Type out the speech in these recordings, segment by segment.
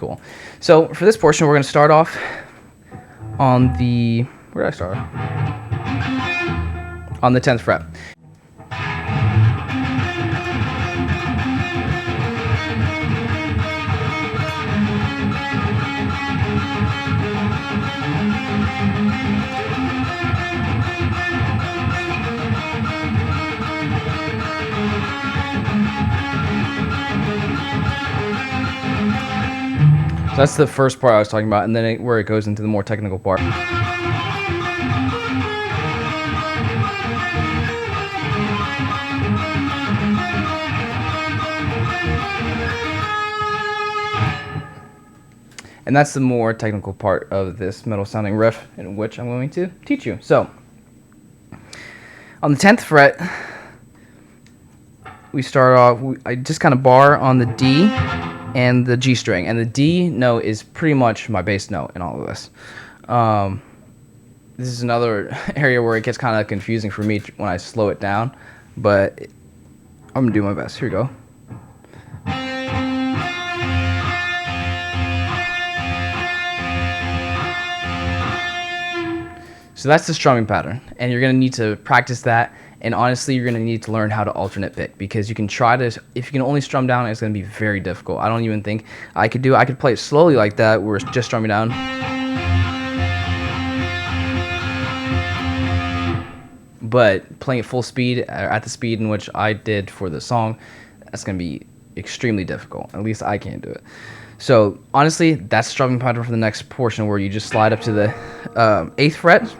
cool. So for this portion, we're going to start off on the, where did I start? On the 10th fret. So that's the first part I was talking about, and then where it goes into the more technical part. And that's the more technical part of this metal sounding riff, in which I'm going to teach you. So, on the 10th fret, we start off, I just kind of bar on the D and the G string, and the D note is pretty much my bass note in all of this. This is another area where it gets kind of confusing for me when I slow it down, but I'm gonna do my best. Here we go. So that's the strumming pattern, and you're gonna need to practice that. And honestly, you're going to need to learn how to alternate pick, because you can try to, if you can only strum down, it's going to be very difficult. I don't even think I could do it. I could play it slowly like that, where it's just strumming down. But playing it full speed, at the speed in which I did for the song, that's going to be extremely difficult. At least I can't do it. So honestly, that's strumming pattern for the next portion, where you just slide up to the 8th fret.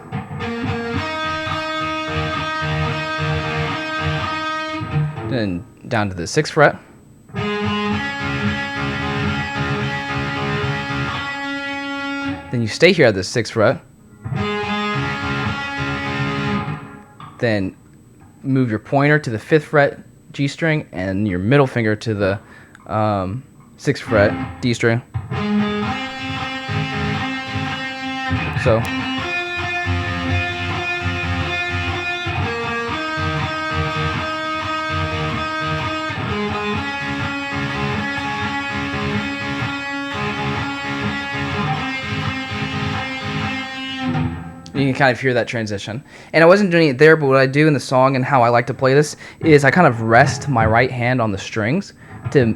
Then down to the 6th fret. Then you stay here at the 6th fret. Then move your pointer to the 5th fret G string and your middle finger to the 6th fret D string. So. You can kind of hear that transition. And I wasn't doing it there, but what I do in the song and how I like to play this is I kind of rest my right hand on the strings to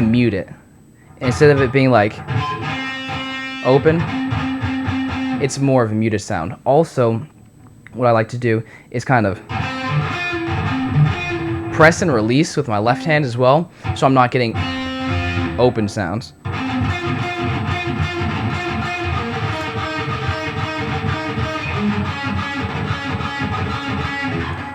mute it. And instead of it being like open, it's more of a muted sound. Also, what I like to do is kind of press and release with my left hand as well, so I'm not getting open sounds.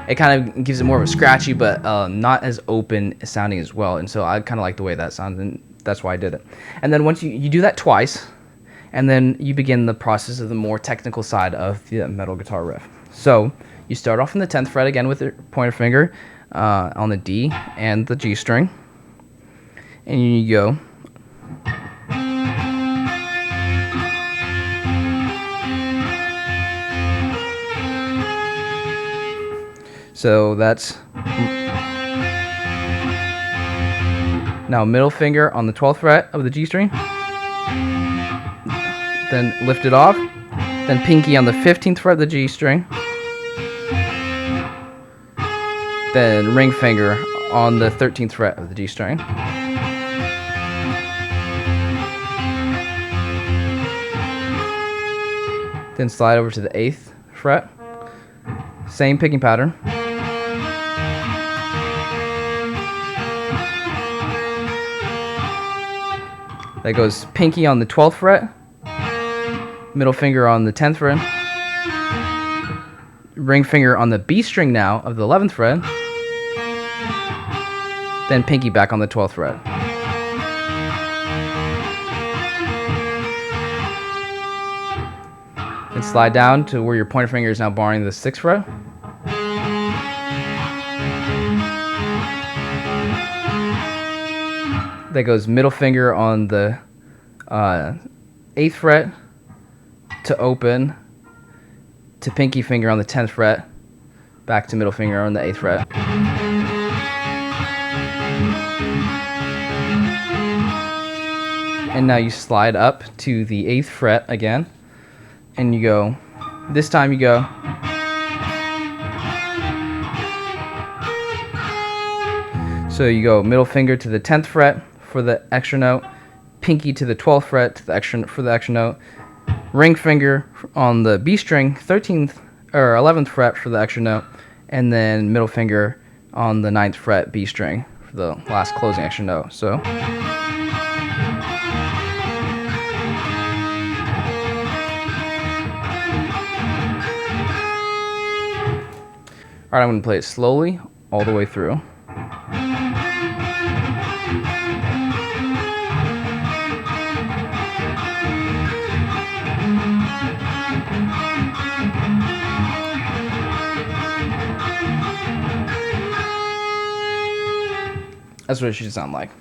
It kind of gives it more of a scratchy, but not as open sounding as well. And so I kind of like the way that sounds, and that's why I did it. And then once you do that twice, and then you begin the process of the more technical side of the metal guitar riff. So you start off on the 10th fret again with your pointer finger on the D and the G string. And you go. So that's now middle finger on the 12th fret of the G string, then lift it off, then pinky on the 15th fret of the G string, then ring finger on the 13th fret of the G string, then slide over to the 8th fret, same picking pattern. That goes pinky on the 12th fret, middle finger on the 10th fret, ring finger on the B string now of the 11th fret, then pinky back on the 12th fret. And slide down to where your pointer finger is now barring the 6th fret. That goes middle finger on the 8th fret to open, to pinky finger on the 10th fret, back to middle finger on the 8th fret. and now you slide up to the 8th fret again, and you go, this time you go, so you go middle finger to the 10th fret for the extra note, pinky to the 12th fret to the extra note, ring finger on the B string, 13th or 11th fret for the extra note, and then middle finger on the 9th fret B string for the last closing extra note. So alright, I'm going to play it slowly all the way through. That's what it should sound like.